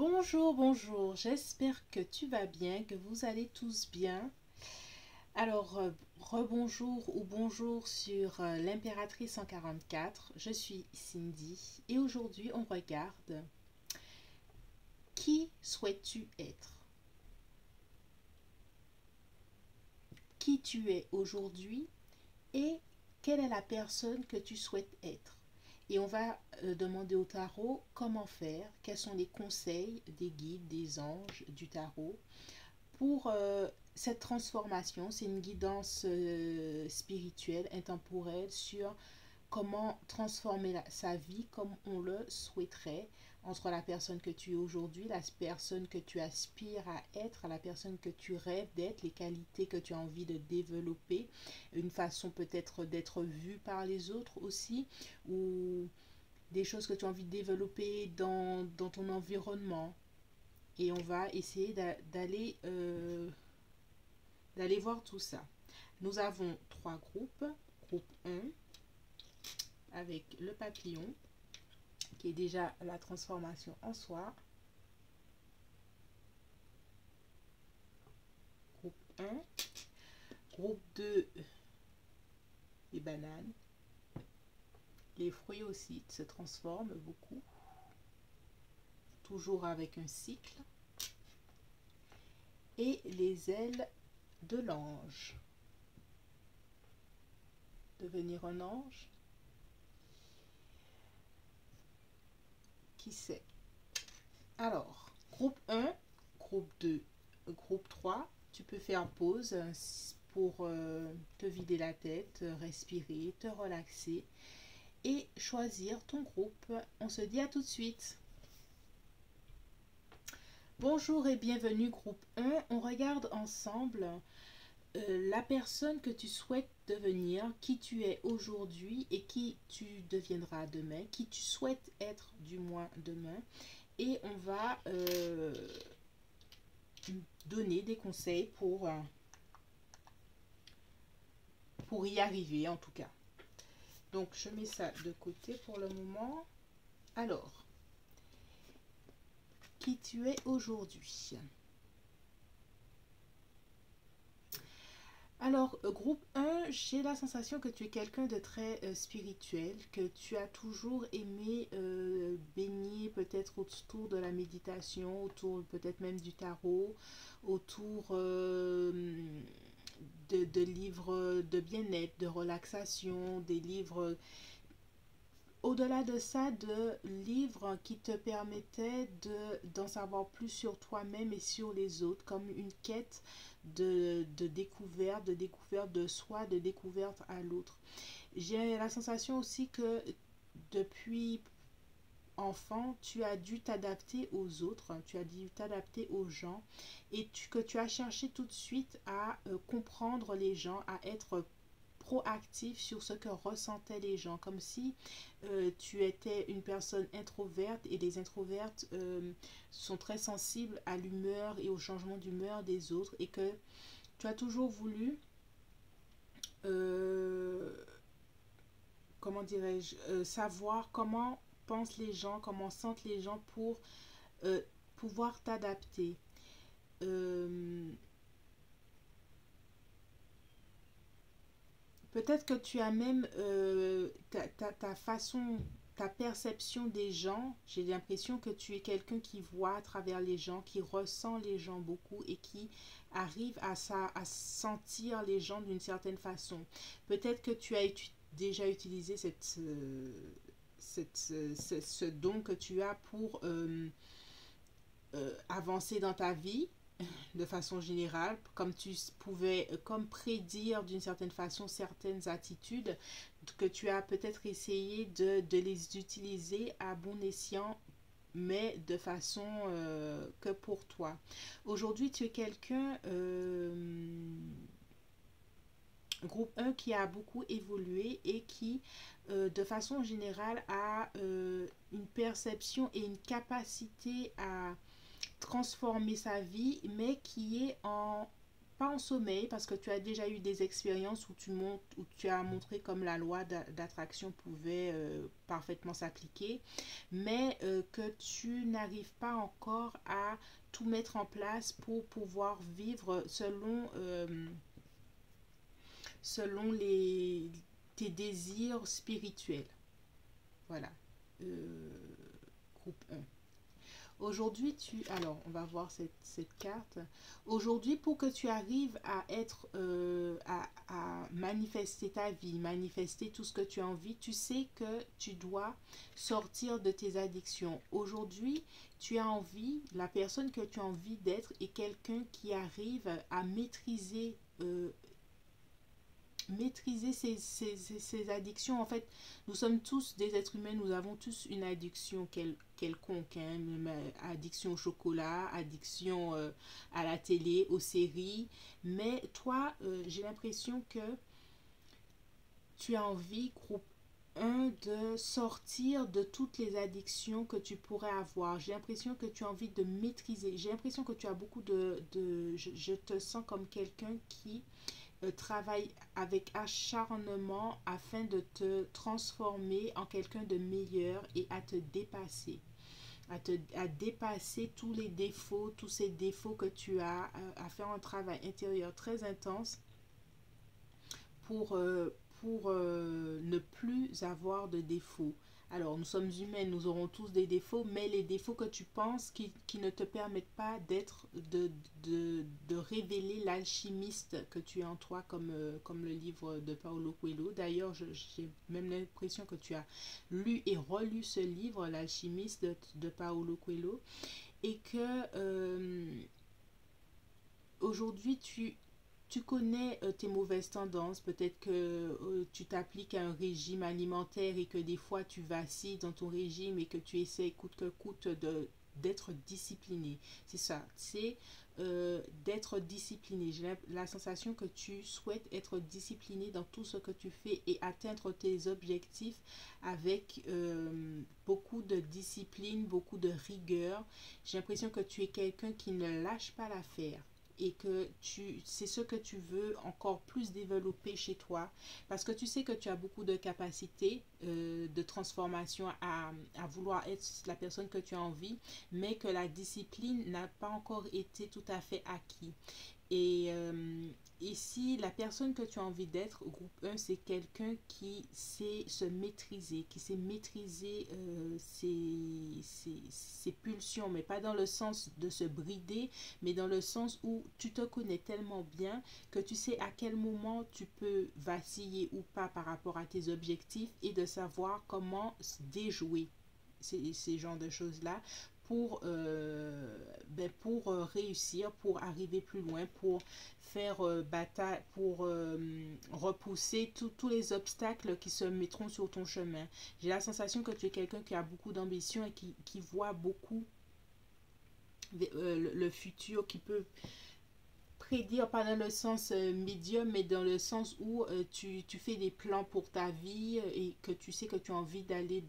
Bonjour, bonjour, j'espère que tu vas bien, que vous allez tous bien. Alors, rebonjour ou bonjour sur l'impératrice 144, je suis Cindy et aujourd'hui on regarde qui souhaites-tu être? Qui tu es aujourd'hui et quelle est la personne que tu souhaites être? Et on va demander au tarot comment faire, quels sont les conseils des guides, des anges, du tarot pour cette transformation. C'est une guidance spirituelle, intemporelle sur comment transformer sa vie comme on le souhaiterait entre la personne que tu es aujourd'hui, la personne que tu aspires à être, la personne que tu rêves d'être, les qualités que tu as envie de développer, une façon peut-être d'être vue par les autres aussi, ou des choses que tu as envie de développer dans ton environnement. Et on va essayer d'aller voir tout ça. Nous avons trois groupes. Groupe 1 avec le papillon qui est déjà la transformation en soi. Groupe 1. Groupe 2, les bananes. Les fruits aussi se transforment beaucoup. Toujours avec un cycle. Et les ailes de l'ange. Devenir un ange. Qui sait? Alors, groupe 1, groupe 2, groupe 3, tu peux faire pause pour te vider la tête, respirer, te relaxer et choisir ton groupe. On se dit à tout de suite. Bonjour et bienvenue groupe 1. On regarde ensemble la personne que tu souhaites devenir, qui tu es aujourd'hui et qui tu deviendras demain, qui tu souhaites être du moins demain. Et on va donner des conseils pour y arriver en tout cas. Donc je mets ça de côté pour le moment. Alors, qui tu es aujourd'hui? Alors, groupe 1, j'ai la sensation que tu es quelqu'un de très spirituel, que tu as toujours aimé baigner peut-être autour de la méditation, autour peut-être même du tarot, autour de livres de bien-être, de relaxation, des livres, au-delà de ça, de livres qui te permettaient d'en savoir plus sur toi-même et sur les autres, comme une quête de découverte de soi, de découverte à l'autre. J'ai la sensation aussi que depuis enfant, tu as dû t'adapter aux autres, tu as dû t'adapter aux gens et que tu as cherché tout de suite à comprendre les gens, à être proactif sur ce que ressentaient les gens, comme si tu étais une personne introverte et les introvertes sont très sensibles à l'humeur et au changement d'humeur des autres et que tu as toujours voulu, euh, comment dirais-je, savoir comment pensent les gens, comment sentent les gens pour euh, pouvoir t'adapter. Euh, Peut-être que tu as même ta façon, ta perception des gens. J'ai l'impression que tu es quelqu'un qui voit à travers les gens, qui ressent les gens beaucoup et qui arrive à sentir les gens d'une certaine façon. Peut-être que tu as déjà utilisé ce don que tu as pour avancer dans ta vie de façon générale, comme tu pouvais comme prédire d'une certaine façon certaines attitudes que tu as peut-être essayé de les utiliser à bon escient mais de façon que pour toi. Aujourd'hui, tu es quelqu'un, groupe 1, qui a beaucoup évolué et qui, de façon générale, a une perception et une capacité à transformer sa vie, mais qui est en pas en sommeil, parce que tu as déjà eu des expériences où où tu as montré comme la loi d'attraction pouvait parfaitement s'appliquer, mais que tu n'arrives pas encore à tout mettre en place pour pouvoir vivre selon tes désirs spirituels. Voilà. Euh, Groupe 1. Aujourd'hui, alors, on va voir cette carte. Aujourd'hui, pour que tu arrives à être, à manifester ta vie, manifester tout ce que tu as envie, tu sais que tu dois sortir de tes addictions. Aujourd'hui, tu as envie, la personne que tu as envie d'être est quelqu'un qui arrive à maîtriser ces addictions. En fait, nous sommes tous des êtres humains, nous avons tous une addiction quelconque, hein, addiction au chocolat, addiction à la télé, aux séries. Mais toi, j'ai l'impression que tu as envie, groupe 1, de sortir de toutes les addictions que tu pourrais avoir. J'ai l'impression que tu as envie de maîtriser. J'ai l'impression que tu as beaucoup je te sens comme quelqu'un qui travaille avec acharnement afin de te transformer en quelqu'un de meilleur et à te dépasser. À dépasser tous les défauts, tous ces défauts que tu as, à faire un travail intérieur très intense pour, ne plus avoir de défauts. Alors, nous sommes humains, nous aurons tous des défauts, mais les défauts que tu penses qui ne te permettent pas de révéler l'alchimiste que tu as en toi, comme le livre de Paulo Coelho. D'ailleurs, j'ai même l'impression que tu as lu et relu ce livre, L'alchimiste de Paulo Coelho, et que aujourd'hui, tu connais tes mauvaises tendances, peut-être que tu t'appliques à un régime alimentaire et que des fois tu vacilles dans ton régime et que tu essaies coûte que coûte d'être discipliné. C'est ça, c'est d'être discipliné. J'ai la sensation que tu souhaites être discipliné dans tout ce que tu fais et atteindre tes objectifs avec beaucoup de discipline, beaucoup de rigueur. J'ai l'impression que tu es quelqu'un qui ne lâche pas l'affaire et que c'est ce que tu veux encore plus développer chez toi parce que tu sais que tu as beaucoup de capacités de transformation à vouloir être la personne que tu as envie, mais que la discipline n'a pas encore été tout à fait acquis. Et ici, la personne que tu as envie d'être, groupe 1, c'est quelqu'un qui sait se maîtriser, qui sait maîtriser ses pulsions, mais pas dans le sens de se brider, mais dans le sens où tu te connais tellement bien que tu sais à quel moment tu peux vaciller ou pas par rapport à tes objectifs et de savoir comment déjouer ces genres de choses-là pour réussir, pour arriver plus loin, pour faire bataille, pour repousser tous les obstacles qui se mettront sur ton chemin. J'ai la sensation que tu es quelqu'un qui a beaucoup d'ambition et qui voit beaucoup le futur, qui peut prédire, pas dans le sens médium, mais dans le sens où tu fais des plans pour ta vie et que tu sais que tu as envie d'aller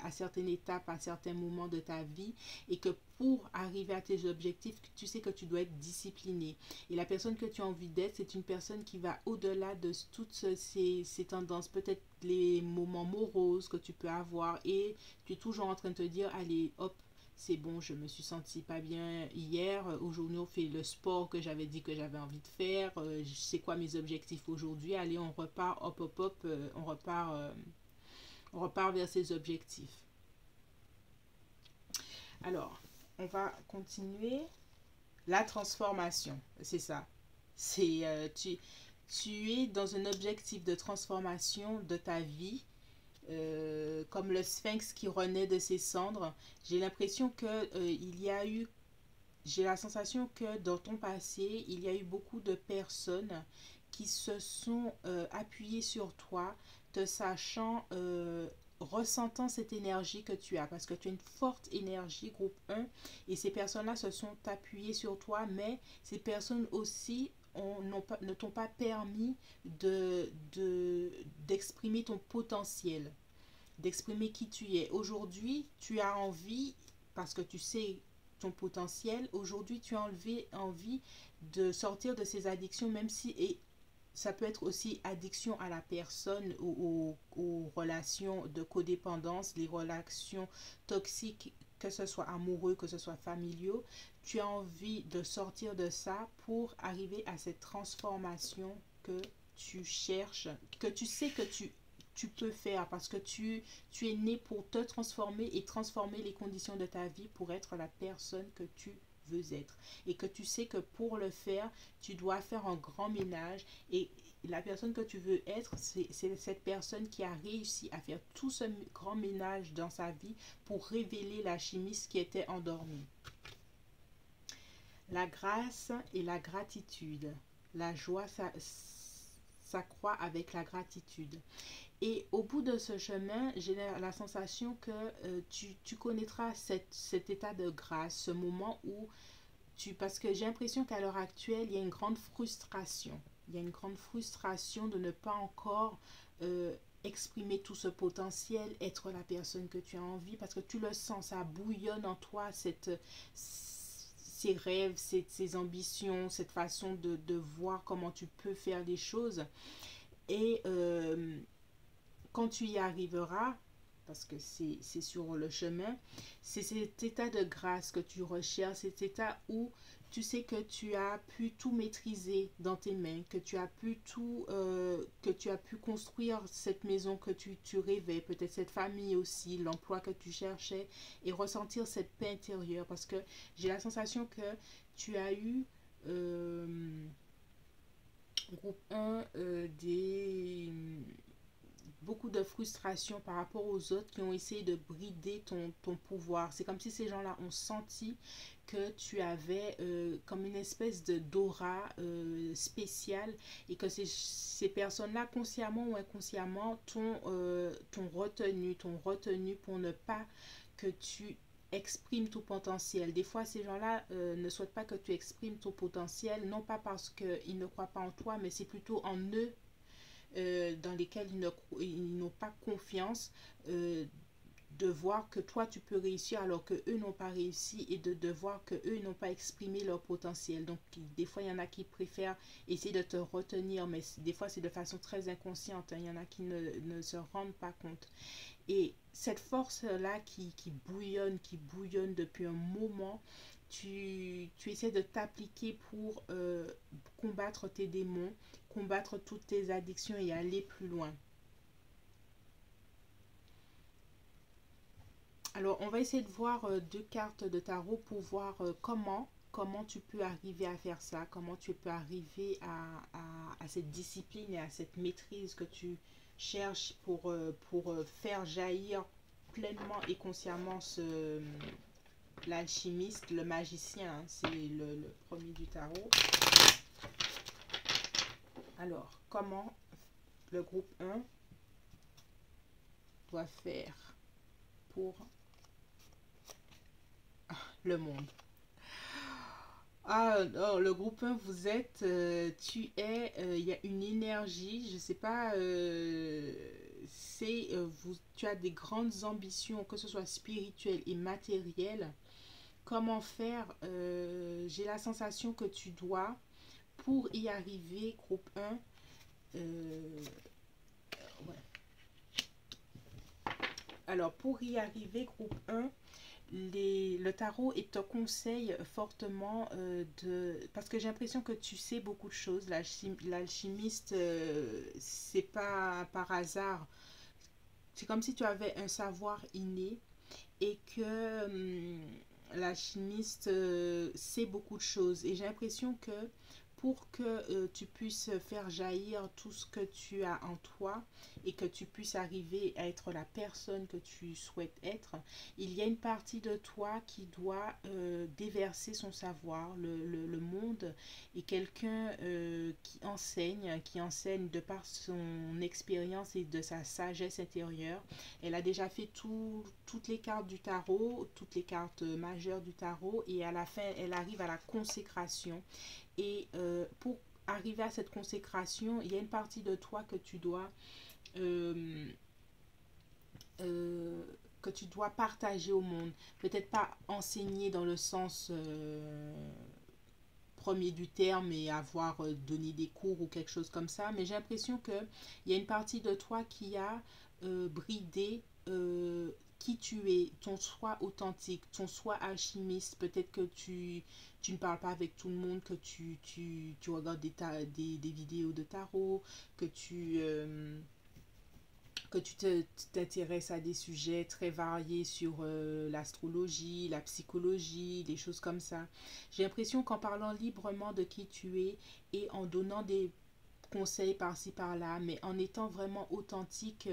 à certaines étapes, à certains moments de ta vie et que pour arriver à tes objectifs, tu sais que tu dois être discipliné. Et la personne que tu as envie d'être, c'est une personne qui va au-delà de toutes ces tendances, peut-être les moments moroses que tu peux avoir et tu es toujours en train de te dire, allez, hop, c'est bon, je me suis sentie pas bien hier. Aujourd'hui, on fait le sport que j'avais dit que j'avais envie de faire. Je sais quoi mes objectifs aujourd'hui. Allez, on repart, hop, hop, hop, on repart vers ses objectifs. Alors, on va continuer. La transformation, c'est ça. C'est tu es dans un objectif de transformation de ta vie comme le sphinx qui renaît de ses cendres. J'ai l'impression que il y a eu, j'ai la sensation que dans ton passé, il y a eu beaucoup de personnes qui se sont appuyées sur toi, te sachant, ressentant cette énergie que tu as, parce que tu as une forte énergie, groupe 1, et ces personnes-là se sont appuyées sur toi, mais ces personnes aussi ne t'ont pas permis d'exprimer ton potentiel, d'exprimer qui tu es. Aujourd'hui, tu as envie, parce que tu sais ton potentiel. Aujourd'hui, tu as envie de sortir de ces addictions, même si, et ça peut être aussi addiction à la personne, aux relations de codépendance, les relations toxiques, que ce soit amoureux, que ce soit familiaux. Tu as envie de sortir de ça pour arriver à cette transformation que tu cherches, que tu sais que tu peux faire parce que tu es né pour te transformer et transformer les conditions de ta vie pour être la personne que tu veux être. Et que tu sais que pour le faire, tu dois faire un grand ménage et la personne que tu veux être, c'est cette personne qui a réussi à faire tout ce grand ménage dans sa vie pour révéler la chimiste qui était endormie. La grâce et la gratitude. La joie s'accroît avec la gratitude. Et au bout de ce chemin, j'ai la sensation que tu connaîtras cet état de grâce, ce moment où parce que j'ai l'impression qu'à l'heure actuelle, il y a une grande frustration. Il y a une grande frustration de ne pas encore exprimer tout ce potentiel, être la personne que tu as envie, parce que tu le sens, ça bouillonne en toi, ces rêves, ces ambitions, cette façon de voir comment tu peux faire les choses. Et quand tu y arriveras, parce que c'est sur le chemin, c'est cet état de grâce que tu recherches, cet état où tu sais que tu as pu tout maîtriser dans tes mains, que tu as pu que tu as pu construire cette maison que tu rêvais, peut-être cette famille aussi, l'emploi que tu cherchais, et ressentir cette paix intérieure, parce que j'ai la sensation que tu as eu groupe 1 beaucoup de frustration par rapport aux autres qui ont essayé de brider ton pouvoir. C'est comme si ces gens-là ont senti que tu avais comme une espèce de d'aura spéciale et que ces personnes-là, consciemment ou inconsciemment, t'ont retenu pour ne pas que tu exprimes ton potentiel. Des fois, ces gens-là ne souhaitent pas que tu exprimes ton potentiel, non pas parce qu'ils ne croient pas en toi, mais c'est plutôt en eux dans lesquels ils n'ont pas confiance, de voir que toi tu peux réussir alors que eux n'ont pas réussi et de voir que eux n'ont pas exprimé leur potentiel. Donc des fois il y en a qui préfèrent essayer de te retenir, mais des fois c'est de façon très inconsciente, hein. Il y en a qui ne se rendent pas compte. Et cette force-là qui bouillonne depuis un moment, tu essaies de t'appliquer pour combattre tes démons, combattre toutes tes addictions et aller plus loin. Alors, on va essayer de voir deux cartes de tarot pour voir comment tu peux arriver à faire ça, comment tu peux arriver à cette discipline et à cette maîtrise que tu cherches pour faire jaillir pleinement et consciemment l'alchimiste, le magicien, hein, c'est le premier du tarot. Alors, comment le groupe 1 doit faire pour le monde? Ah, non, le groupe 1, vous êtes, il y a une énergie, je sais pas, tu as des grandes ambitions, que ce soit spirituelles et matérielles. Comment faire? J'ai la sensation que tu dois, pour y arriver, groupe 1, ouais. Alors, pour y arriver, groupe 1, le tarot te conseille fortement parce que j'ai l'impression que tu sais beaucoup de choses. L'alchimiste, c'est pas par hasard. C'est comme si tu avais un savoir inné et que l'alchimiste sait beaucoup de choses. Et j'ai l'impression que pour que tu puisses faire jaillir tout ce que tu as en toi et que tu puisses arriver à être la personne que tu souhaites être, il y a une partie de toi qui doit déverser son savoir. Le monde est quelqu'un qui enseigne de par son expérience et de sa sagesse intérieure. Elle a déjà fait toutes les cartes du tarot, toutes les cartes majeures du tarot, et à la fin, elle arrive à la consécration. Et pour arriver à cette consécration, il y a une partie de toi que tu dois que tu dois partager au monde. Peut-être pas enseigner dans le sens premier du terme et avoir donné des cours ou quelque chose comme ça, mais j'ai l'impression qu'il y a une partie de toi qui a bridé qui tu es, ton soi authentique, ton soi alchimiste. Peut-être que tu ne parles pas avec tout le monde, que tu regardes des vidéos de tarot, que tu t'intéresses à des sujets très variés sur l'astrologie, la psychologie, des choses comme ça. J'ai l'impression qu'en parlant librement de qui tu es et en donnant des conseils par-ci par-là, mais en étant vraiment authentique,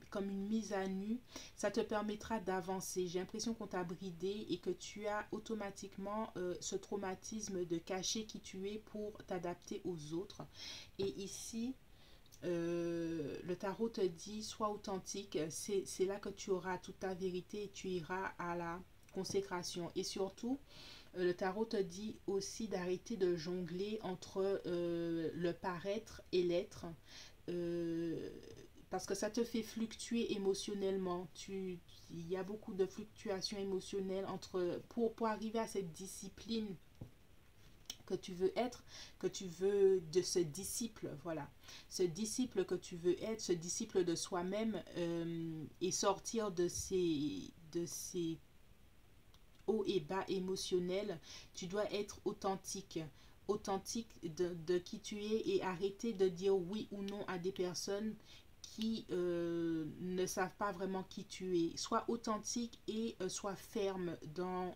comme une mise à nu, ça te permettra d'avancer. J'ai l'impression qu'on t'a bridé et que tu as automatiquement ce traumatisme de cacher qui tu es pour t'adapter aux autres. Et ici, le tarot te dit sois authentique, c'est là que tu auras toute ta vérité et tu iras à la consécration. Et surtout, le tarot te dit aussi d'arrêter de jongler entre le paraître et l'être, euh, parce que ça te fait fluctuer émotionnellement. Il y a beaucoup de fluctuations émotionnelles pour arriver à cette discipline que tu veux être, que tu veux de ce disciple, voilà. Ce disciple que tu veux être, ce disciple de soi-même, et sortir de ces hauts et bas émotionnels, tu dois être authentique. Authentique de qui tu es et arrêter de dire oui ou non à des personnes qui ne savent pas vraiment qui tu es. Sois authentique et sois ferme dans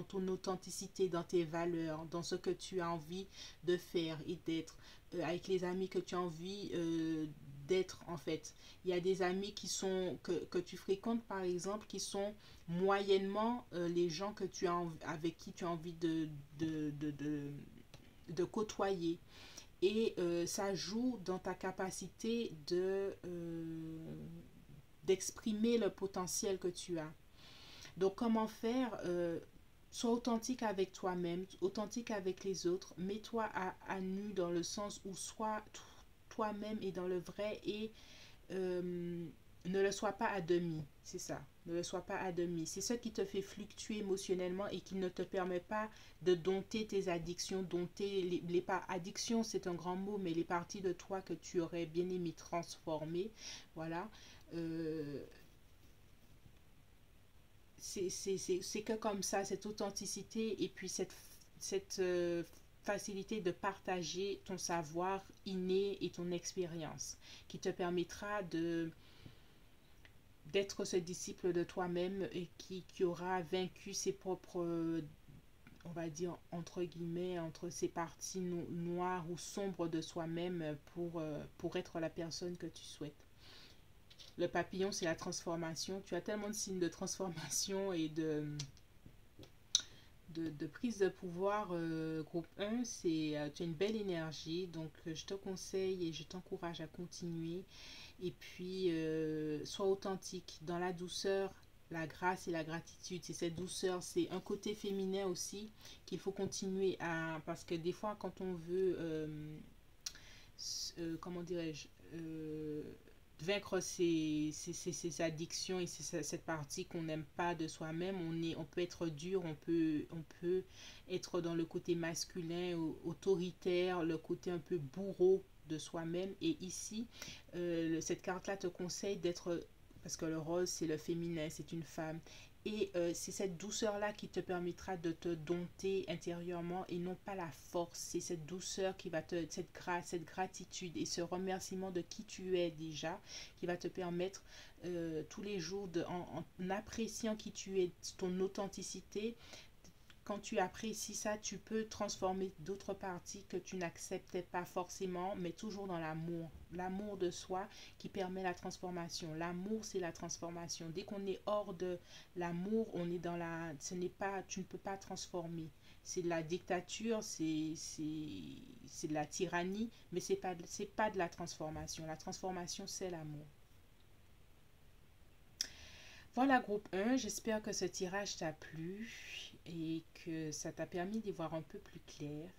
ton authenticité, dans tes valeurs, dans ce que tu as envie de faire et d'être, avec les amis que tu as envie d'être en fait. Il y a des amis que tu fréquentes par exemple qui sont moyennement les gens avec qui tu as envie de côtoyer et ça joue dans ta capacité d'exprimer le potentiel que tu as. Donc comment faire sois authentique avec toi-même, authentique avec les autres, mets-toi à nu dans le sens où sois toi-même et dans le vrai et ne le sois pas à demi, c'est ça. Ne le sois pas à demi. C'est ce qui te fait fluctuer émotionnellement et qui ne te permet pas de dompter tes addictions. Dompter addiction, c'est un grand mot, mais les parties de toi que tu aurais bien aimé transformer, voilà. Euh, c'est que comme ça, cette authenticité et puis cette facilité de partager ton savoir inné et ton expérience qui te permettra d'être ce disciple de toi-même et qui aura vaincu ses propres, on va dire, entre guillemets, entre ses parties noires ou sombres de soi-même pour être la personne que tu souhaites. Le papillon, c'est la transformation. Tu as tellement de signes de transformation et de prise de pouvoir. Groupe 1, tu as une belle énergie. Donc, je te conseille et je t'encourage à continuer. Et puis, sois authentique dans la douceur, la grâce et la gratitude. C'est cette douceur, c'est un côté féminin aussi qu'il faut continuer à... Parce que des fois, quand on veut, comment dirais-je, vaincre ses addictions et cette partie qu'on n'aime pas de soi-même, on peut être dur, on peut être dans le côté masculin, autoritaire, le côté un peu bourreau de soi-même. Et ici, cette carte-là te conseille d'être, parce que le rose, c'est le féminin, c'est une femme. Et c'est cette douceur-là qui te permettra de te dompter intérieurement et non pas la force. C'est cette douceur qui va cette grâce, cette gratitude et ce remerciement de qui tu es déjà qui va te permettre tous les jours, en appréciant qui tu es, ton authenticité. Quand tu apprécies ça, tu peux transformer d'autres parties que tu n'acceptais pas forcément, mais toujours dans l'amour. L'amour de soi qui permet la transformation. L'amour, c'est la transformation. Dès qu'on est hors de l'amour, on est dans la... Tu ne peux pas transformer. C'est de la dictature, c'est de la tyrannie, mais c'est pas de la transformation. La transformation, c'est l'amour. Voilà, groupe 1, j'espère que ce tirage t'a plu et que ça t'a permis d'y voir un peu plus clair.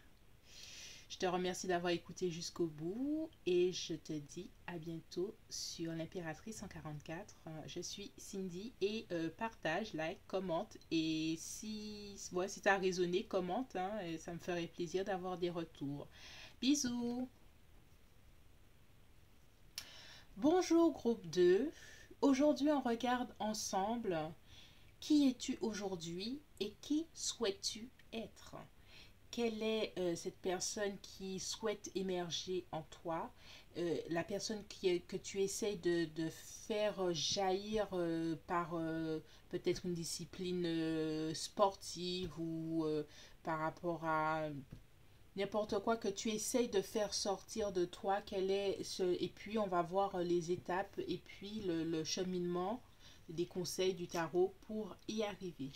Je te remercie d'avoir écouté jusqu'au bout et je te dis à bientôt sur l'Impératrice 144. Je suis Cindy et partage, like, commente et si tu as raisonné, commente, hein, et ça me ferait plaisir d'avoir des retours. Bisous! Bonjour groupe 2. Aujourd'hui on regarde ensemble qui es-tu aujourd'hui et qui souhaites-tu être? Quelle est cette personne qui souhaite émerger en toi, la personne que tu essayes de faire jaillir par peut-être une discipline sportive ou par rapport à n'importe quoi que tu essayes de faire sortir de toi, et puis on va voir les étapes et puis le cheminement des conseils du tarot pour y arriver.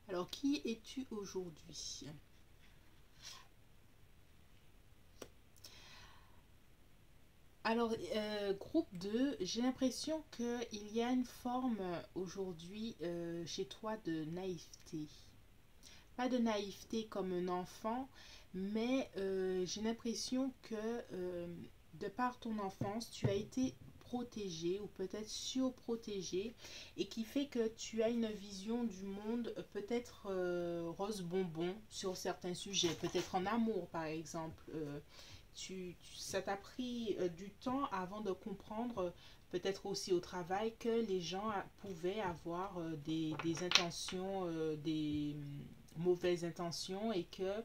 Alors, qui es-tu aujourd'hui? Alors, groupe 2, j'ai l'impression qu'il y a une forme aujourd'hui chez toi de naïveté. Pas de naïveté comme un enfant, mais j'ai l'impression que de par ton enfance, tu as été protégé ou peut-être surprotégé et qui fait que tu as une vision du monde peut-être rose bonbon sur certains sujets, peut-être en amour par exemple. Ça t'a pris du temps avant de comprendre, peut-être aussi au travail, que les gens pouvaient avoir des intentions, des mauvaises intentions et que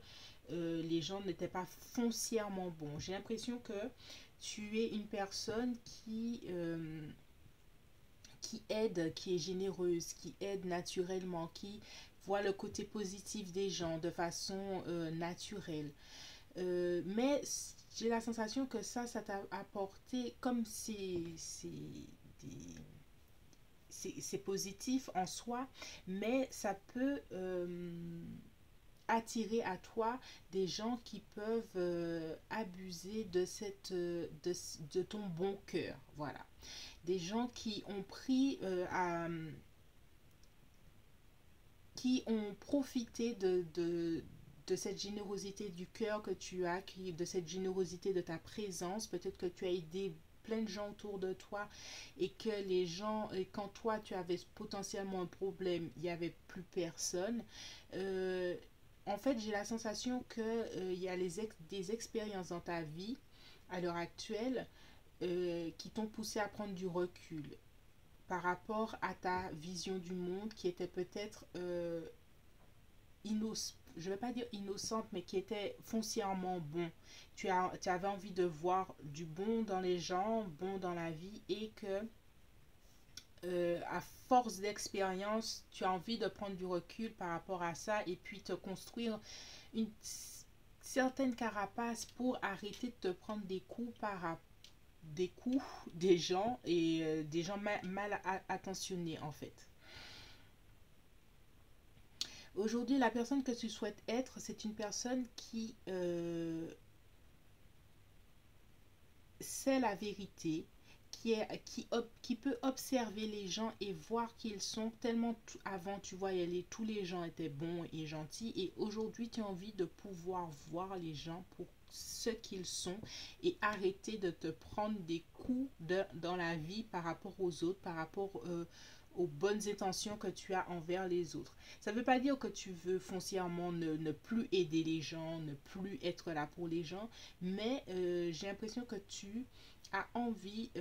les gens n'étaient pas foncièrement bons. J'ai l'impression que tu es une personne qui aide, qui est généreuse, qui aide naturellement, qui voit le côté positif des gens de façon naturelle. Mais j'ai la sensation que ça t'a apporté, comme c'est positif en soi, mais ça peut attirer à toi des gens qui peuvent abuser de ton bon cœur. Voilà. Des gens qui ont pris qui ont profité de cette générosité du cœur que tu as, de cette générosité de ta présence. Peut-être que tu as aidé plein de gens autour de toi et que les gens, et quand toi tu avais potentiellement un problème, il n'y avait plus personne. Euh, En fait, j'ai la sensation qu'il y a des expériences dans ta vie à l'heure actuelle qui t'ont poussé à prendre du recul par rapport à ta vision du monde qui était peut-être je ne vais pas dire innocente, mais qui était foncièrement bon. Tu avais envie de voir du bon dans les gens, bon dans la vie, et que à force d'expérience, tu as envie de prendre du recul par rapport à ça et puis te construire une certaine carapace pour arrêter de te prendre des coups des coups des gens et des gens mal attentionnés en fait. Aujourd'hui, la personne que tu souhaites être, c'est une personne qui sait la vérité, qui peut observer les gens et voir qui ils sont. Tellement avant, tu voyais, tous les gens étaient bons et gentils. Et aujourd'hui, tu as envie de pouvoir voir les gens pour ce qu'ils sont et arrêter de te prendre des coups dans la vie par rapport aux autres, par rapport aux bonnes intentions que tu as envers les autres. Ça ne veut pas dire que tu veux foncièrement ne plus aider les gens, ne plus être là pour les gens, mais j'ai l'impression que tu as envie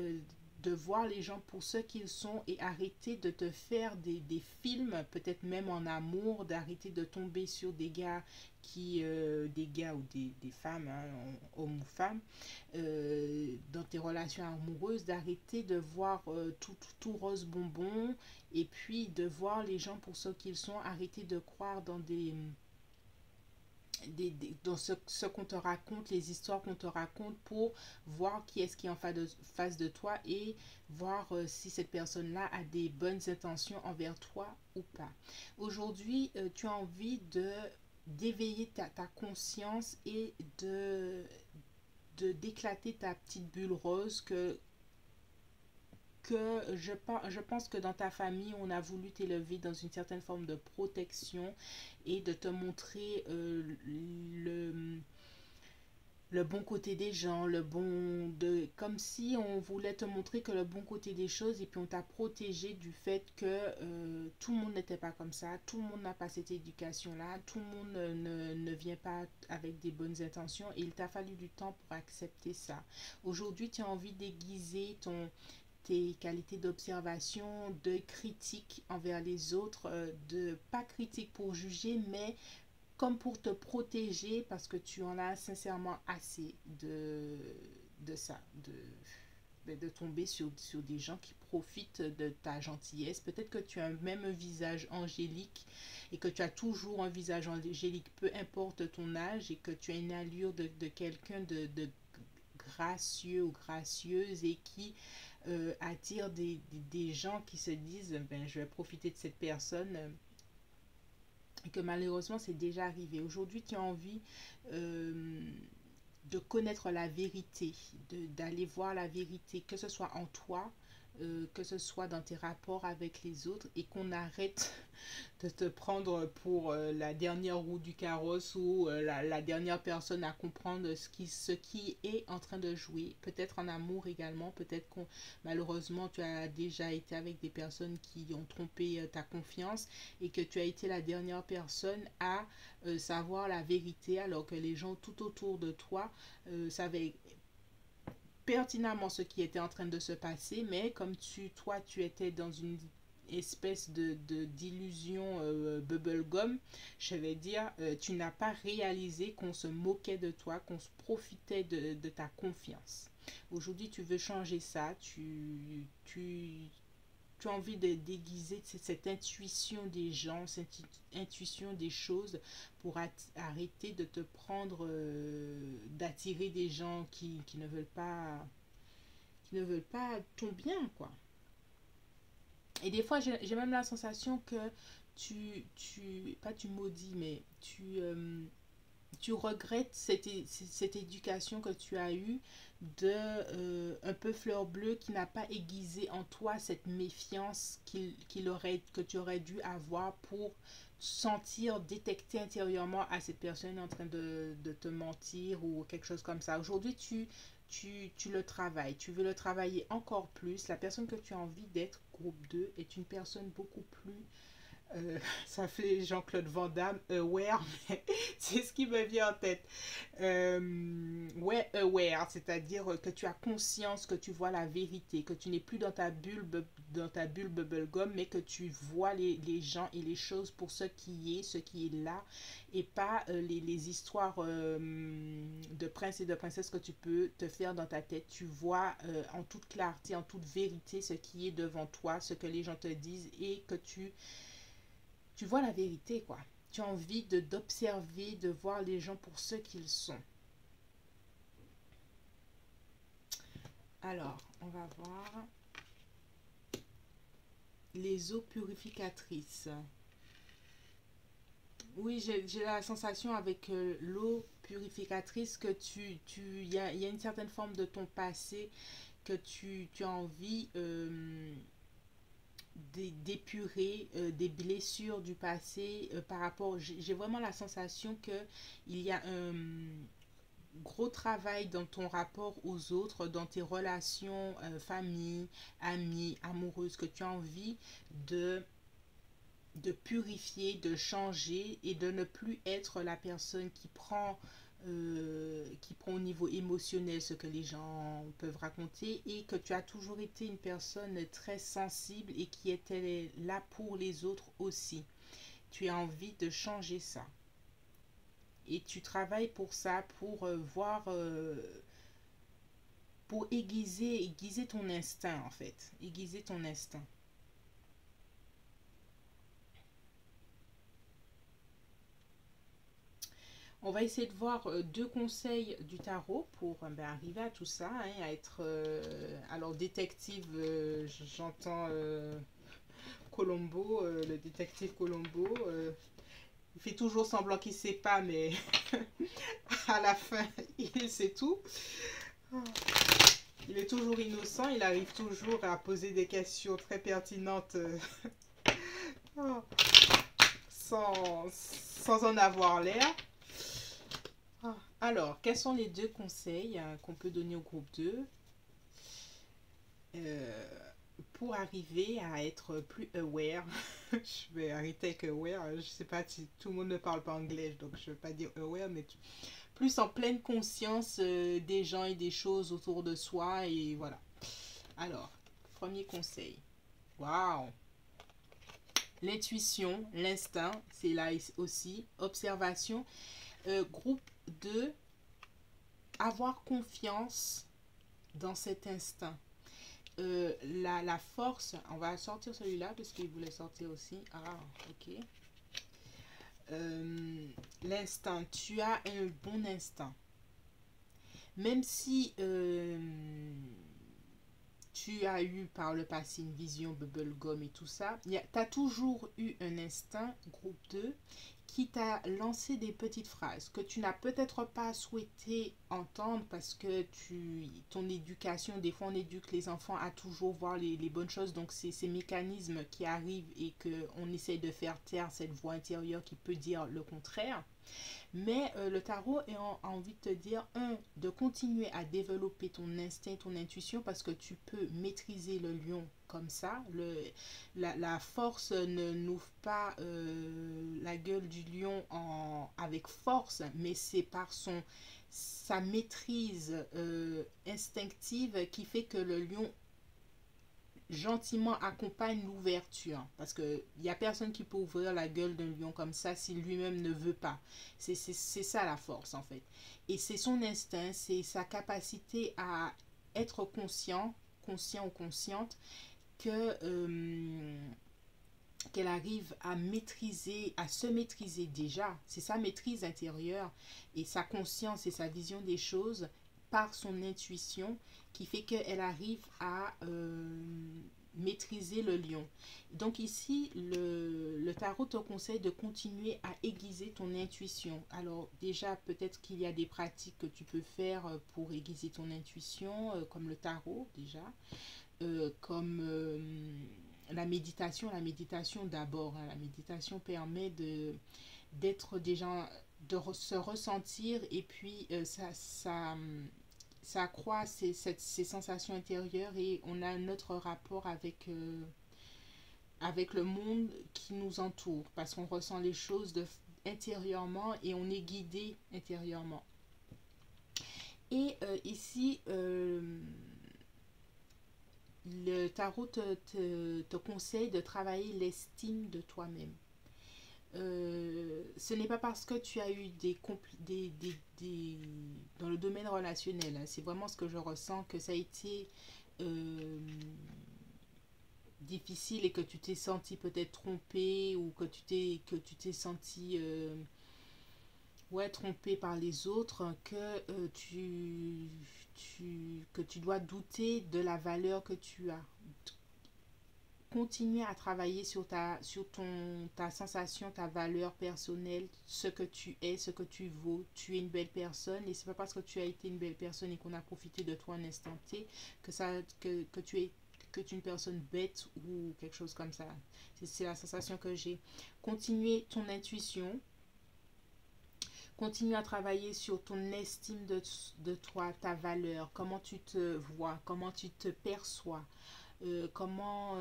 de voir les gens pour ce qu'ils sont et arrêter de te faire des films, peut-être même en amour, d'arrêter de tomber sur des gars des gars ou des femmes, hein, hommes ou femmes, dans tes relations amoureuses, d'arrêter de voir tout rose bonbon et puis de voir les gens pour ce qu'ils sont, arrêter de croire dans dans ce qu'on te raconte, les histoires qu'on te raconte pour voir qui est-ce qui est en face de toi et voir si cette personne-là a des bonnes intentions envers toi ou pas. Aujourd'hui, tu as envie d'éveiller ta conscience et d'éclater ta petite bulle rose que je pense que dans ta famille, on a voulu t'élever dans une certaine forme de protection et de te montrer le bon côté des gens, comme si on voulait te montrer que le bon côté des choses, et puis on t'a protégé du fait que tout le monde n'était pas comme ça, tout le monde n'a pas cette éducation-là, tout le monde ne vient pas avec des bonnes intentions, et il t'a fallu du temps pour accepter ça. Aujourd'hui, tu as envie d'aiguiser tes qualités d'observation, de critique envers les autres, de pas critique pour juger, mais comme pour te protéger, parce que tu en as sincèrement assez de ça, de tomber sur des gens qui profitent de ta gentillesse. Peut-être que tu as même un visage angélique et que tu as toujours un visage angélique, peu importe ton âge, et que tu as une allure de quelqu'un de gracieux ou gracieuse, et qui attire des gens qui se disent, ben, je vais profiter de cette personne, et que malheureusement c'est déjà arrivé. Aujourd'hui, tu as envie de connaître la vérité, d'aller voir la vérité, que ce soit en toi, que ce soit dans tes rapports avec les autres, et qu'on arrête de te prendre pour la dernière roue du carrosse, ou la dernière personne à comprendre ce qui est en train de jouer. Peut-être en amour également, peut-être que malheureusement tu as déjà été avec des personnes qui ont trompé ta confiance, et que tu as été la dernière personne à savoir la vérité, alors que les gens tout autour de toi savaient pertinemment ce qui était en train de se passer, mais comme toi tu étais dans une espèce d'illusion bubblegum, je vais dire, tu n'as pas réalisé qu'on se moquait de toi, qu'on se profitait de ta confiance. Aujourd'hui, tu veux changer ça, tu as envie de déguiser cette intuition des gens, cette intuition des choses, pour arrêter de te prendre, d'attirer des gens qui ne veulent pas ton bien, quoi. Et des fois, j'ai même la sensation que pas tu maudis, mais tu regrettes cette éducation que tu as eue, un peu fleur bleue, qui n'a pas aiguisé en toi cette méfiance que tu aurais dû avoir pour sentir, détecter intérieurement, à cette personne en train de te mentir ou quelque chose comme ça. Aujourd'hui, tu le travailles, tu veux le travailler encore plus. La personne que tu as envie d'être, groupe 2, est une personne beaucoup plus ça fait Jean-Claude Van Damme, aware, mais c'est ce qui me vient en tête. Ouais, aware, c'est-à-dire que tu as conscience, que tu vois la vérité, que tu n'es plus dans ta bulle bubblegum, mais que tu vois les gens et les choses pour ce qui est là, et pas les histoires de princes et de princesses que tu peux te faire dans ta tête. Tu vois en toute clarté, en toute vérité, ce qui est devant toi, ce que les gens te disent, et que tu vois la vérité, quoi. Tu as envie d'observer, de voir les gens pour ce qu'ils sont. Alors, on va voir les eaux purificatrices. Oui, j'ai la sensation avec l'eau purificatrice que y a une certaine forme de ton passé que tu as envie d'épurer, des blessures du passé, par rapport, j'ai vraiment la sensation que il y a un gros travail dans ton rapport aux autres, dans tes relations, famille, amis, amoureuses, que tu as envie de purifier, de changer, et de ne plus être la personne qui prend au niveau émotionnel ce que les gens peuvent raconter, et que tu as toujours été une personne très sensible et qui était là pour les autres aussi. Tu as envie de changer ça. Et tu travailles pour ça, pour voir, pour aiguiser ton instinct, en fait. Aiguiser ton instinct. On va essayer de voir deux conseils du tarot pour arriver à tout ça, hein, à être... alors, détective, j'entends Colombo, le détective Colombo. Il fait toujours semblant qu'il ne sait pas, mais à la fin, il sait tout. Il est toujours innocent, il arrive toujours à poser des questions très pertinentes oh, sans en avoir l'air. Ah, alors, quels sont les deux conseils qu'on peut donner au groupe 2 pour arriver à être plus aware? Je vais arrêter avec aware. Je sais pas si tout le monde ne parle pas anglais, donc je ne vais pas dire aware, mais plus en pleine conscience des gens et des choses autour de soi. Et voilà. Alors, premier conseil. Waouh! L'intuition, l'instinct, c'est là aussi. Observation. Groupe 2, avoir confiance dans cet instinct. La force, on va sortir celui-là parce qu'il voulait sortir aussi. Ah, ok. L'instinct, tu as un bon instinct. Même si tu as eu par le passé une vision bubblegum et tout ça, tu as toujours eu un instinct, groupe 2, qui t'a lancé des petites phrases que tu n'as peut-être pas souhaité entendre parce que ton éducation, des fois on éduque les enfants à toujours voir les bonnes choses, donc c'est ces mécanismes qui arrivent et qu'on essaye de faire taire cette voix intérieure qui peut dire le contraire. Mais le tarot a envie de te dire, de continuer à développer ton instinct, ton intuition, parce que tu peux maîtriser le lion comme ça. La force ne n'ouvre pas la gueule du lion avec force, mais c'est par sa maîtrise instinctive qui fait que le lion gentiment accompagne l'ouverture, parce que il y a personne qui peut ouvrir la gueule d'un lion comme ça si lui-même ne veut pas. C'est ça la force en fait, et c'est son instinct, c'est sa capacité à être conscient ou consciente que qu'elle arrive à maîtriser, à se maîtriser déjà. C'est sa maîtrise intérieure et sa conscience et sa vision des choses par son intuition qui fait qu'elle arrive à maîtriser le lion. Donc ici, le tarot te conseille de continuer à aiguiser ton intuition. Alors déjà, peut-être qu'il y a des pratiques que tu peux faire pour aiguiser ton intuition, comme le tarot déjà, comme la méditation d'abord. Hein. La méditation permet d'être déjà, se ressentir et puis ça accroît ces sensations intérieures et on a un autre rapport avec le monde qui nous entoure parce qu'on ressent les choses intérieurement et on est guidé intérieurement. Et ici, le tarot te conseille de travailler l'estime de toi-même. Ce n'est pas parce que tu as eu dans le domaine relationnel, hein, c'est vraiment ce que je ressens, que ça a été difficile et que tu t'es senti peut-être trompé ou que tu t'es senti trompé par les autres, que que tu dois douter de la valeur que tu as. Continuer à travailler sur ta sensation, ta valeur personnelle, ce que tu es, ce que tu vaux. Tu es une belle personne et c'est pas parce que tu as été une belle personne et qu'on a profité de toi un instant T que tu es une personne bête ou quelque chose comme ça. C'est la sensation que j'ai. Continuer ton intuition. Continue à travailler sur ton estime de toi, ta valeur, comment tu te vois, comment tu te perçois. Comment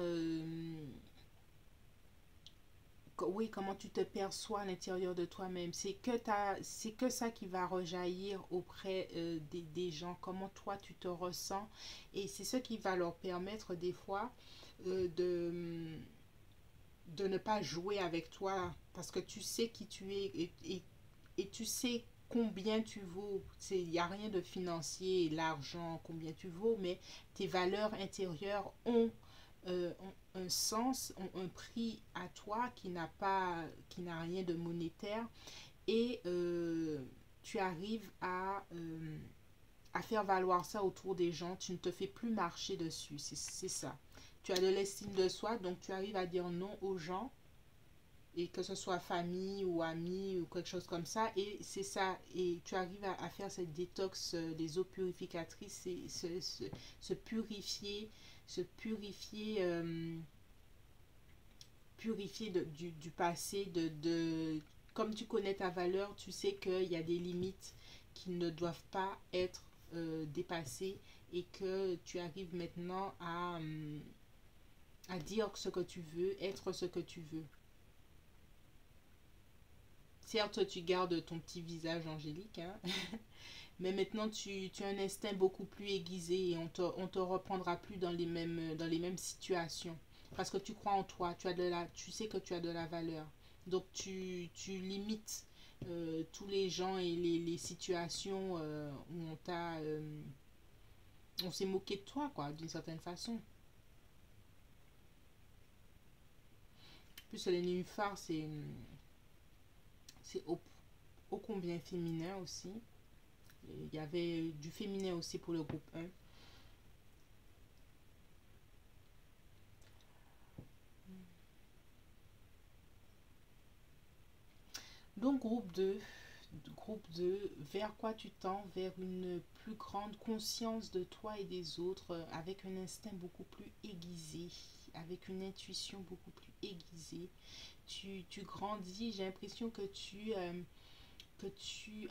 comment tu te perçois à l'intérieur de toi-même. C'est que ça qui va rejaillir auprès des gens, comment toi tu te ressens, et c'est ce qui va leur permettre des fois de ne pas jouer avec toi parce que tu sais qui tu es et tu sais combien tu vaux. Il n'y a rien de financier, l'argent, combien tu vaux, mais tes valeurs intérieures ont un sens, ont un prix à toi qui n'a rien de monétaire, et tu arrives à faire valoir ça autour des gens. Tu ne te fais plus marcher dessus, c'est ça. Tu as de l'estime de soi, donc tu arrives à dire non aux gens et que ce soit famille ou amis ou quelque chose comme ça. Et c'est ça. Et tu arrives à faire cette détox, les eaux purificatrices, et se purifier, se purifier, purifier du passé, comme tu connais ta valeur, tu sais qu'il y a des limites qui ne doivent pas être dépassées et que tu arrives maintenant à dire ce que tu veux, être ce que tu veux. Certes, tu gardes ton petit visage angélique, hein, mais maintenant tu as un instinct beaucoup plus aiguisé et on te reprendra plus dans les mêmes situations. Parce que tu crois en toi, tu sais que tu as de la valeur. Donc tu limites tous les gens et les situations où on s'est moqué de toi, quoi, d'une certaine façon. En plus, les nénuphars, c'est ô combien féminin aussi. Il y avait du féminin aussi pour le groupe 1. Donc groupe 2, vers quoi tu tends? Vers une plus grande conscience de toi et des autres, avec un instinct beaucoup plus aiguisé, avec une intuition beaucoup plus aiguisée. Tu grandis, j'ai l'impression que tu es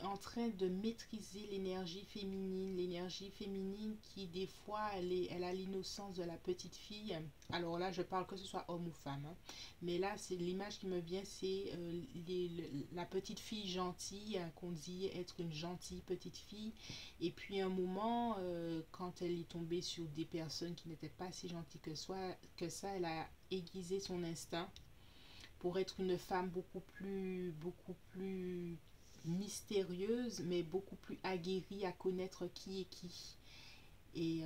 en train de maîtriser l'énergie féminine qui des fois elle a l'innocence de la petite fille. Alors là je parle que ce soit homme ou femme, hein. Mais là c'est l'image qui me vient, c'est la petite fille gentille, hein, qu'on dit être une gentille petite fille, et puis un moment quand elle est tombée sur des personnes qui n'étaient pas si gentilles que ça, elle a aiguisé son instinct pour être une femme beaucoup plus mystérieuse, mais beaucoup plus aguerrie à connaître qui est qui. Et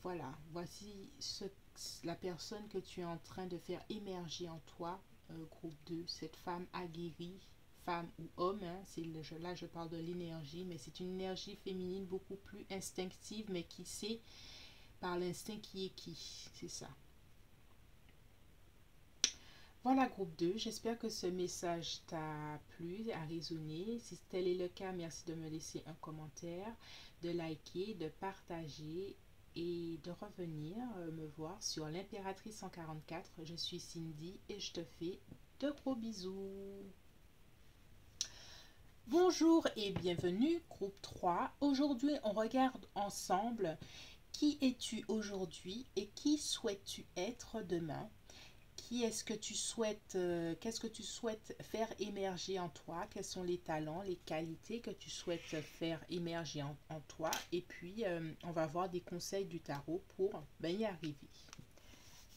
voilà, voici la personne que tu es en train de faire émerger en toi, groupe 2, cette femme aguerrie, femme ou homme, hein, là je parle de l'énergie, mais c'est une énergie féminine beaucoup plus instinctive, mais qui sait par l'instinct qui est qui, c'est ça. Voilà, groupe 2, j'espère que ce message t'a plu, a résonné. Si tel est le cas, merci de me laisser un commentaire, de liker, de partager et de revenir me voir sur l'Impératrice 144. Je suis Cindy et je te fais de gros bisous. Bonjour et bienvenue, groupe 3. Aujourd'hui, on regarde ensemble qui es-tu aujourd'hui et qui souhaites-tu être demain. Qui est-ce que tu souhaites, qu'est-ce que tu souhaites faire émerger en toi? Quels sont les talents, les qualités que tu souhaites faire émerger en toi? Et puis, on va voir des conseils du tarot pour y arriver.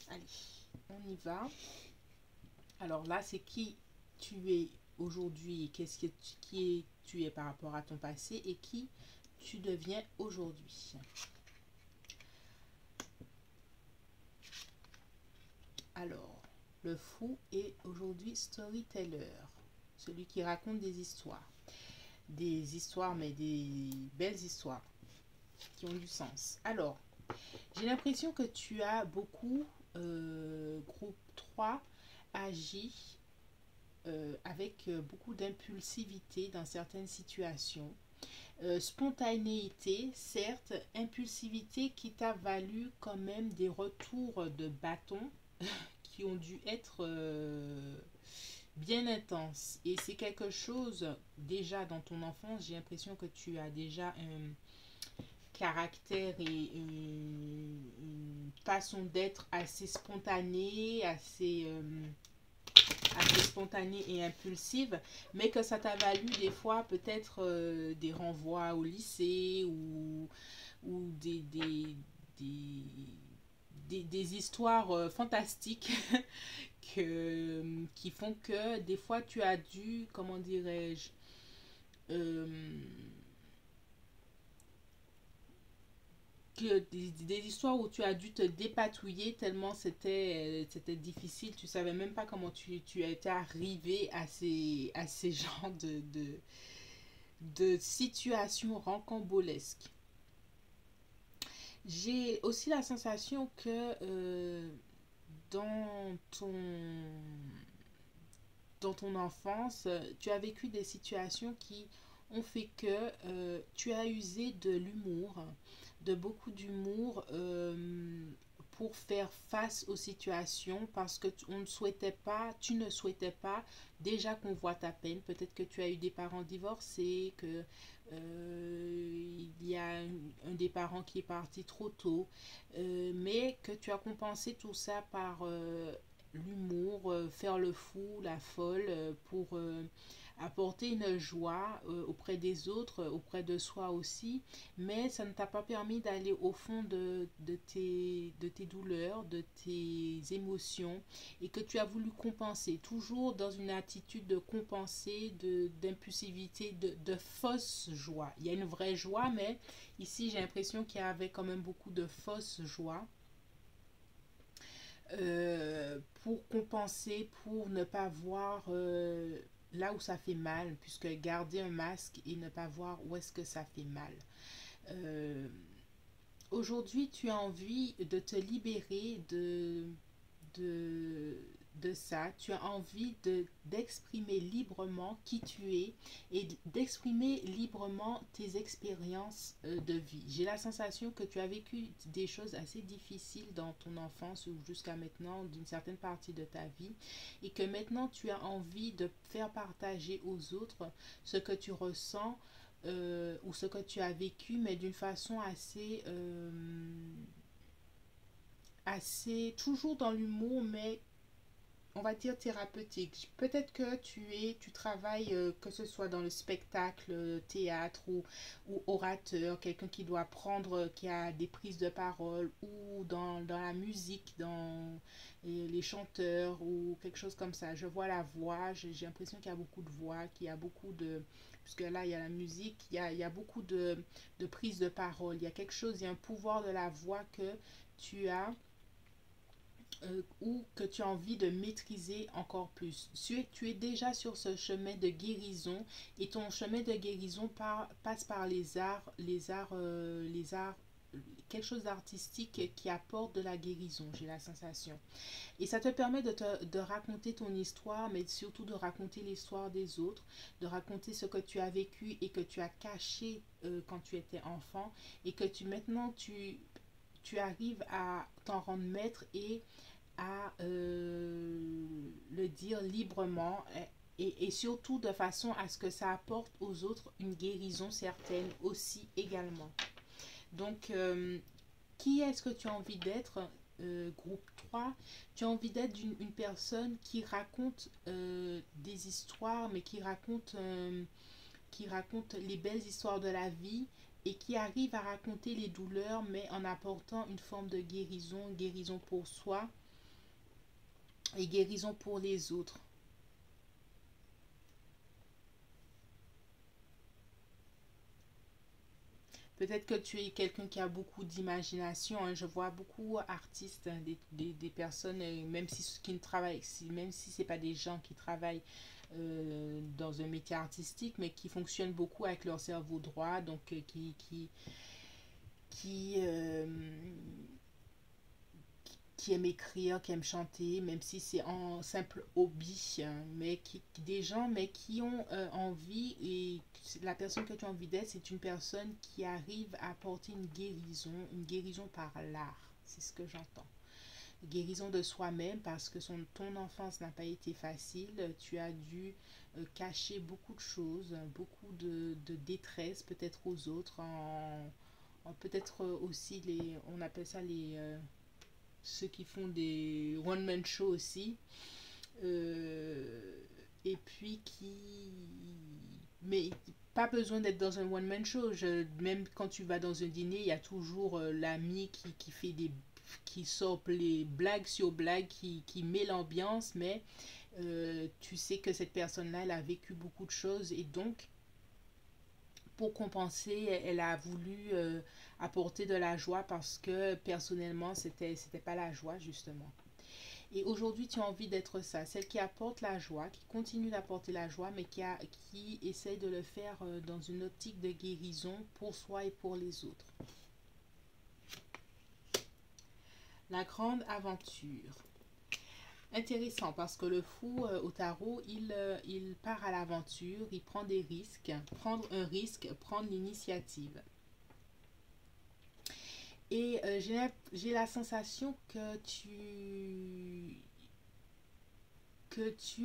Allez, on y va. Alors là, c'est qui tu es aujourd'hui, tu es par rapport à ton passé et qui tu deviens aujourd'hui. Alors, le fou est aujourd'hui storyteller, celui qui raconte des histoires. Des histoires, mais des belles histoires qui ont du sens. Alors, j'ai l'impression que tu as beaucoup, groupe 3, agi avec beaucoup d'impulsivité dans certaines situations. Spontanéité, certes, impulsivité qui t'a valu quand même des retours de bâton qui ont dû être bien intenses. Et c'est quelque chose, déjà dans ton enfance, j'ai l'impression que tu as déjà un caractère et une façon d'être assez spontanée, assez spontanée et impulsive, mais que ça t'a valu des fois peut-être des renvois au lycée ou des, des histoires fantastiques qui font que des fois tu as dû, comment dirais-je, euh, des histoires où tu as dû te dépatouiller tellement c'était difficile, tu savais même pas comment tu étais arrivé à ces genres de situations rocambolesques. J'ai aussi la sensation que dans ton dans ton enfance, tu as vécu des situations qui ont fait que tu as usé de l'humour, de beaucoup d'humour pour faire face aux situations parce que on ne souhaitait pas, tu ne souhaitais pas déjà qu'on voit ta peine. Peut-être que tu as eu des parents divorcés, que il y a un des parents qui est parti trop tôt, mais que tu as compensé tout ça par l'humour, faire le fou, la folle, pour apporter une joie auprès des autres, auprès de soi aussi, mais ça ne t'a pas permis d'aller au fond de tes douleurs, de tes émotions, et que tu as voulu compenser, toujours dans une attitude de compenser, d'impulsivité, de fausse joie. Il y a une vraie joie, mais ici j'ai l'impression qu'il y avait quand même beaucoup de fausse joie. Pour compenser, pour ne pas voir là où ça fait mal, puisque garder un masque et ne pas voir où est-ce que ça fait mal. Euh, Aujourd'hui, tu as envie de te libérer de, de ça. Tu as envie d'exprimer librement qui tu es et d'exprimer librement tes expériences de vie. J'ai la sensation que tu as vécu des choses assez difficiles dans ton enfance ou jusqu'à maintenant, d'une certaine partie de ta vie, et que maintenant tu as envie de faire partager aux autres ce que tu ressens ou ce que tu as vécu, mais d'une façon assez, assez toujours dans l'humour, mais on va dire thérapeutique. Peut-être que tu travailles, que ce soit dans le spectacle, théâtre ou orateur, quelqu'un qui doit prendre, qui a des prises de parole, ou dans la musique, dans les chanteurs, ou quelque chose comme ça. Je vois la voix, j'ai l'impression qu'il y a beaucoup de voix, qu'il y a beaucoup de... Puisque là, il y a la musique, il y a beaucoup de prises de parole. Il y a quelque chose, il y a un pouvoir de la voix que tu as ou que tu as envie de maîtriser encore plus. Tu es déjà sur ce chemin de guérison et ton chemin de guérison passe par les arts, quelque chose d'artistique qui apporte de la guérison, j'ai la sensation. Et ça te permet de raconter ton histoire, mais surtout de raconter l'histoire des autres, de raconter ce que tu as vécu et que tu as caché quand tu étais enfant et que tu arrives à t'en rendre maître et à le dire librement et surtout de façon à ce que ça apporte aux autres une guérison certaine aussi également. Donc, qui est-ce que tu as envie d'être groupe 3 tu as envie d'être une personne qui raconte des histoires, mais qui raconte les belles histoires de la vie et qui arrive à raconter les douleurs, mais en apportant une forme de guérison, guérison pour soi et guérison pour les autres. Peut-être que tu es quelqu'un qui a beaucoup d'imagination, hein. Je vois beaucoup d'artistes, hein, des personnes, même si qui ne travaillent, même si c'est pas des gens qui travaillent dans un métier artistique, mais qui fonctionnent beaucoup avec leur cerveau droit, donc qui, qui aiment écrire, qui aiment chanter, même si c'est en simple hobby, hein, mais des gens, mais qui ont envie, et la personne que tu as envie d'être, c'est une personne qui arrive à apporter une guérison par l'art. C'est ce que j'entends. Guérison de soi-même parce que ton enfance n'a pas été facile. Tu as dû cacher beaucoup de choses, beaucoup de détresse peut-être aux autres, peut-être aussi on appelle ça ceux qui font des one-man shows aussi, euh, et puis mais pas besoin d'être dans un one-man show. Même quand tu vas dans un dîner, il y a toujours l'ami qui fait qui sort les blagues sur blagues, qui met l'ambiance, mais tu sais que cette personne-là, elle a vécu beaucoup de choses et donc pour compenser, elle a voulu apporter de la joie parce que personnellement, c'était pas la joie justement. Et aujourd'hui, tu as envie d'être ça, celle qui apporte la joie, qui continue d'apporter la joie, mais qui essaie de le faire dans une optique de guérison pour soi et pour les autres. La grande aventure. Intéressant parce que le fou au tarot, il part à l'aventure, il prend des risques, prendre un risque, prendre l'initiative. Et j'ai la sensation que tu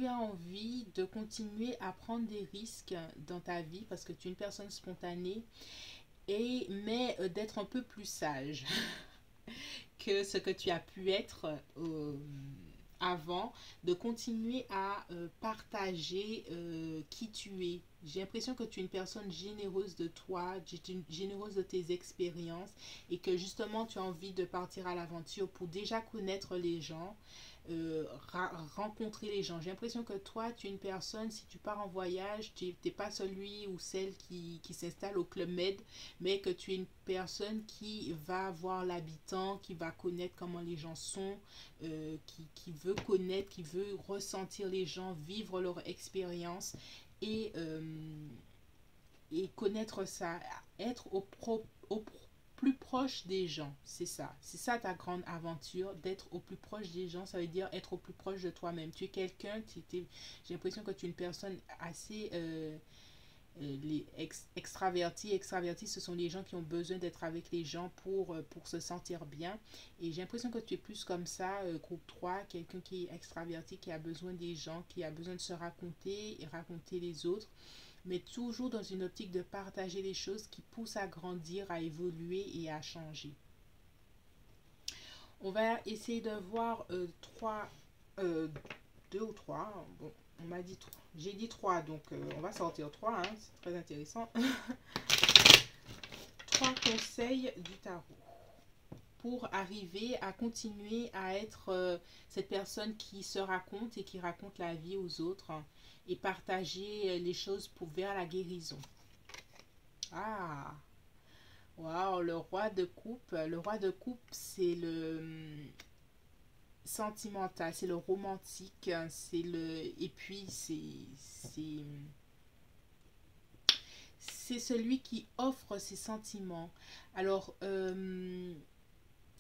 as envie de continuer à prendre des risques dans ta vie parce que tu es une personne spontanée mais d'être un peu plus sage que ce que tu as pu être avant, de continuer à partager qui tu es. J'ai l'impression que tu es une personne généreuse de toi, généreuse de tes expériences et que justement tu as envie de partir à l'aventure pour déjà connaître les gens, rencontrer les gens. J'ai l'impression que toi, tu es une personne, si tu pars en voyage, tu n'es pas celui ou celle qui s'installe au Club Med, mais que tu es une personne qui va voir l'habitant, qui va connaître comment les gens sont, qui veut connaître, qui veut ressentir les gens, vivre leur expérience et, euh, et connaître ça, être au plus proche des gens, c'est ça ta grande aventure, d'être au plus proche des gens, ça veut dire être au plus proche de toi-même. Tu es quelqu'un, j'ai l'impression que tu es une personne assez les extravertis. Extravertis, ce sont les gens qui ont besoin d'être avec les gens pour se sentir bien. Et j'ai l'impression que tu es plus comme ça, groupe 3 quelqu'un qui est extraverti, qui a besoin des gens, qui a besoin de se raconter et raconter les autres, mais toujours dans une optique de partager les choses qui poussent à grandir, à évoluer et à changer. On va essayer de voir deux ou trois. Bon, on m'a dit trois. J'ai dit trois, donc on va sortir trois, hein, c'est très intéressant. Trois conseils du tarot pour arriver à continuer à être cette personne qui se raconte et qui raconte la vie aux autres et partager les choses pour vers la guérison. Ah, waouh, le roi de coupe. Le roi de coupe, c'est le sentimental, c'est le romantique, c'est le et puis c'est celui qui offre ses sentiments. Alors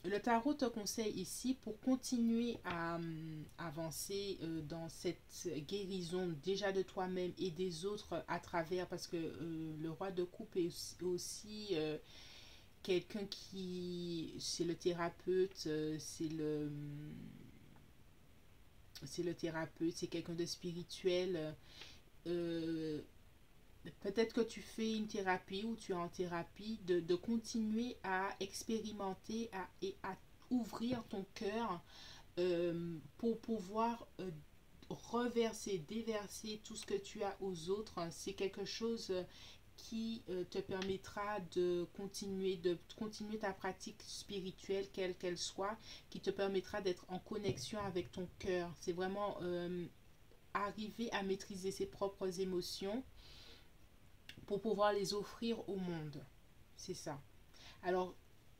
le tarot te conseille ici pour continuer à avancer dans cette guérison déjà de toi-même et des autres à travers, parce que le roi de coupe est aussi quelqu'un qui, c'est le thérapeute, c'est le thérapeute, c'est quelqu'un de spirituel. Euh, Peut-être que tu fais une thérapie ou tu es en thérapie, de continuer à expérimenter et à ouvrir ton cœur pour pouvoir reverser, déverser tout ce que tu as aux autres. C'est quelque chose qui te permettra de continuer ta pratique spirituelle, quelle qu'elle soit, qui te permettra d'être en connexion avec ton cœur. C'est vraiment arriver à maîtriser ses propres émotions pour pouvoir les offrir au monde. C'est ça. Alors,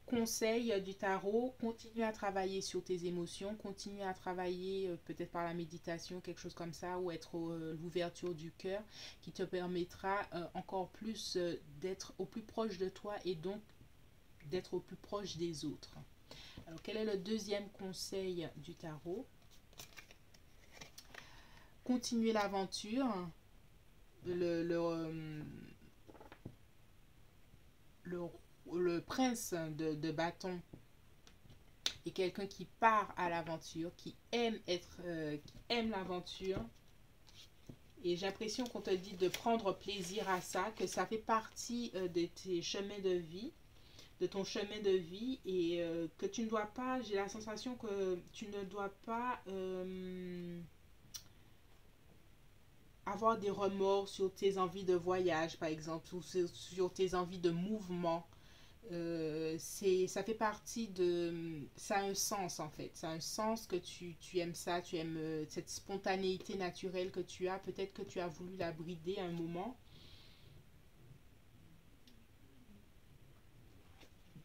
conseil du tarot, continue à travailler sur tes émotions, continue à travailler peut-être par la méditation, quelque chose comme ça, ou être l'ouverture du cœur qui te permettra encore plus d'être au plus proche de toi et donc d'être au plus proche des autres. Alors, quel est le deuxième conseil du tarot? Continuer l'aventure. Le, le prince de bâton est quelqu'un qui part à l'aventure, qui aime l'aventure. Et j'ai l'impression qu'on te dit de prendre plaisir à ça, que ça fait partie de tes chemins de vie, de ton chemin de vie, et que tu ne dois pas, j'ai la sensation que tu ne dois pas avoir des remords sur tes envies de voyage, par exemple, ou sur tes envies de mouvement. Ça fait partie ça a un sens en fait, ça a un sens que tu aimes ça, tu aimes cette spontanéité naturelle que tu as, peut-être que tu as voulu la brider à un moment,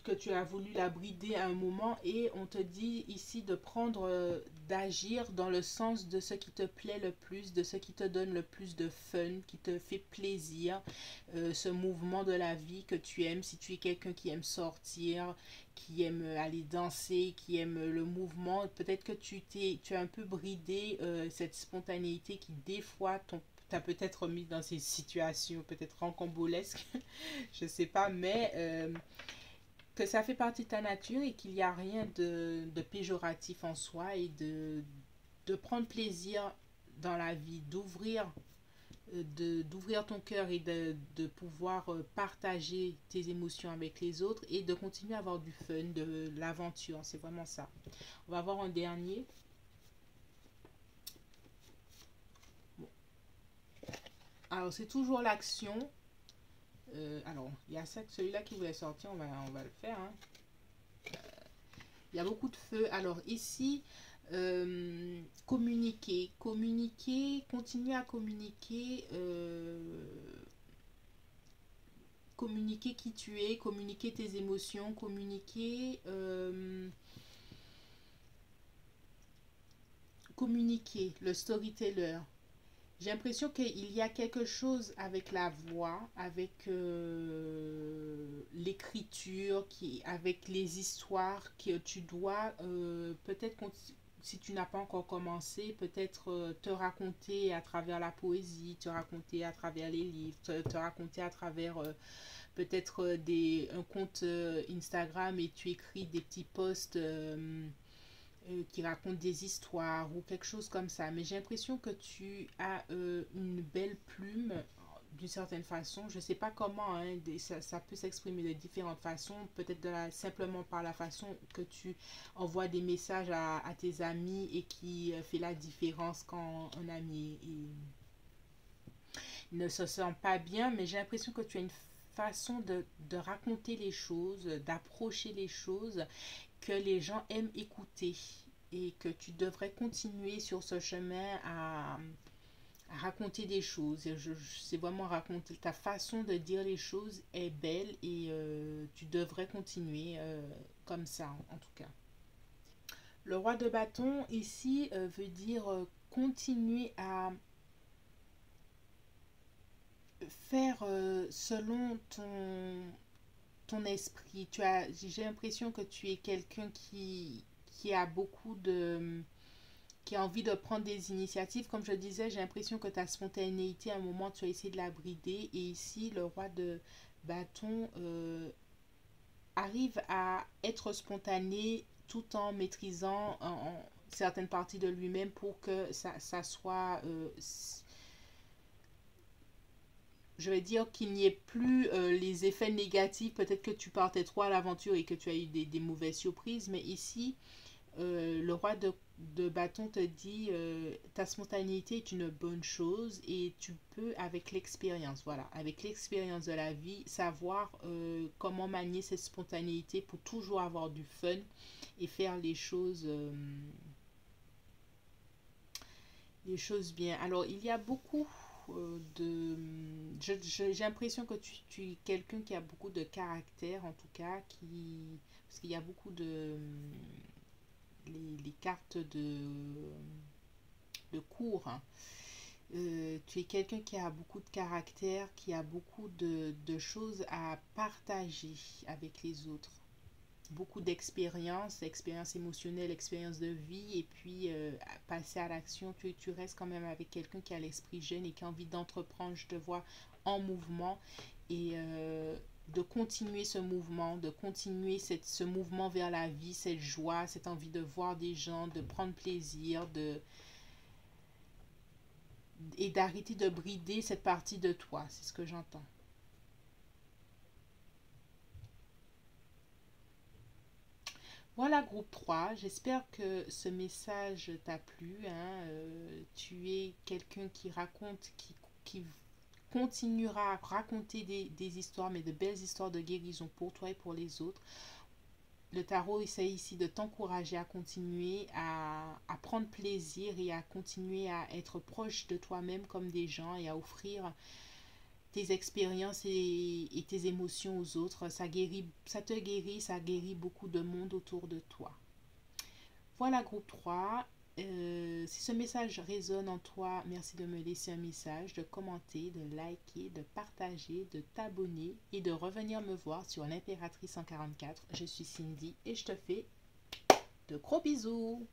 que tu as voulu la brider à un moment, et on te dit ici de prendre, d'agir dans le sens de ce qui te plaît le plus, de ce qui te donne le plus de fun, qui te fait plaisir, ce mouvement de la vie que tu aimes. Si tu es quelqu'un qui aime sortir, qui aime aller danser, qui aime le mouvement, peut-être que tu as un peu bridé cette spontanéité qui des fois t'a peut-être mis dans ces situations peut-être rocambolesques, je sais pas, mais que ça fait partie de ta nature et qu'il n'y a rien de péjoratif en soi, et de prendre plaisir dans la vie, d'ouvrir ton cœur, et de pouvoir partager tes émotions avec les autres, et de continuer à avoir du fun, de l'aventure. C'est vraiment ça. On va voir un dernier. Bon. Alors, c'est toujours l'action. Alors, il y a celui-là qui voulait sortir, on va le faire, hein. Il y a beaucoup de feu. Alors ici, communiquer, continuer à communiquer, communiquer qui tu es, communiquer tes émotions, communiquer, le storyteller. J'ai l'impression qu'il y a quelque chose avec la voix, avec l'écriture, avec les histoires que tu dois peut-être, si tu n'as pas encore commencé, peut-être te raconter à travers la poésie, te raconter à travers les livres, te raconter à travers peut-être un compte Instagram, et tu écris des petits posts qui racontent des histoires ou quelque chose comme ça. Mais j'ai l'impression que tu as une belle plume d'une certaine façon. Je ne sais pas comment, hein, ça peut s'exprimer de différentes façons. Peut-être simplement par la façon que tu envoies des messages à tes amis, et qui fait la différence quand un ami ne se sent pas bien. Mais j'ai l'impression que tu as une façon de raconter les choses, d'approcher les choses, que les gens aiment écouter, et que tu devrais continuer sur ce chemin à raconter des choses. C'est vraiment raconter. Ta façon de dire les choses est belle, et tu devrais continuer comme ça, en tout cas. Le roi de bâton ici veut dire continuer à faire selon ton esprit. J'ai l'impression que tu es quelqu'un qui a beaucoup qui a envie de prendre des initiatives. Comme je disais, j'ai l'impression que ta spontanéité, à un moment, tu as essayé de la brider. Et ici, le roi de bâton arrive à être spontané tout en maîtrisant certaines parties de lui-même, pour que ça soit je vais dire qu'il n'y ait plus les effets négatifs. Peut-être que tu partais trop à l'aventure et que tu as eu des mauvaises surprises, mais ici, le roi de bâton te dit ta spontanéité est une bonne chose, et tu peux, avec l'expérience, voilà, avec l'expérience de la vie, savoir comment manier cette spontanéité pour toujours avoir du fun et faire les choses bien. Alors, il y a beaucoup j'ai l'impression que tu es quelqu'un qui a beaucoup de caractère, en tout cas, parce qu'il y a beaucoup les cartes de cours, hein. Tu es quelqu'un qui a beaucoup de caractère, qui a beaucoup de choses à partager avec les autres. Beaucoup d'expérience, expérience émotionnelle, expérience de vie, et puis passer à l'action. Tu restes quand même avec quelqu'un qui a l'esprit jeune et qui a envie d'entreprendre. Je te vois en mouvement, et de continuer ce mouvement, de continuer ce mouvement vers la vie, cette joie, cette envie de voir des gens, de prendre plaisir, et d'arrêter de brider cette partie de toi. C'est ce que j'entends. Voilà, groupe 3. J'espère que ce message t'a plu, hein. Tu es quelqu'un qui raconte, qui continuera à raconter des histoires, mais de belles histoires de guérison pour toi et pour les autres. Le tarot essaie ici de t'encourager à continuer à prendre plaisir, et à continuer à être proche de toi-même comme des gens, et à offrir tes expériences et tes émotions aux autres. Ça guérit, ça te guérit, ça guérit beaucoup de monde autour de toi. Voilà, groupe 3. Si ce message résonne en toi, merci de me laisser un message, de commenter, de liker, de partager, de t'abonner et de revenir me voir sur l'Impératrice 144. Je suis Cindy et je te fais de gros bisous.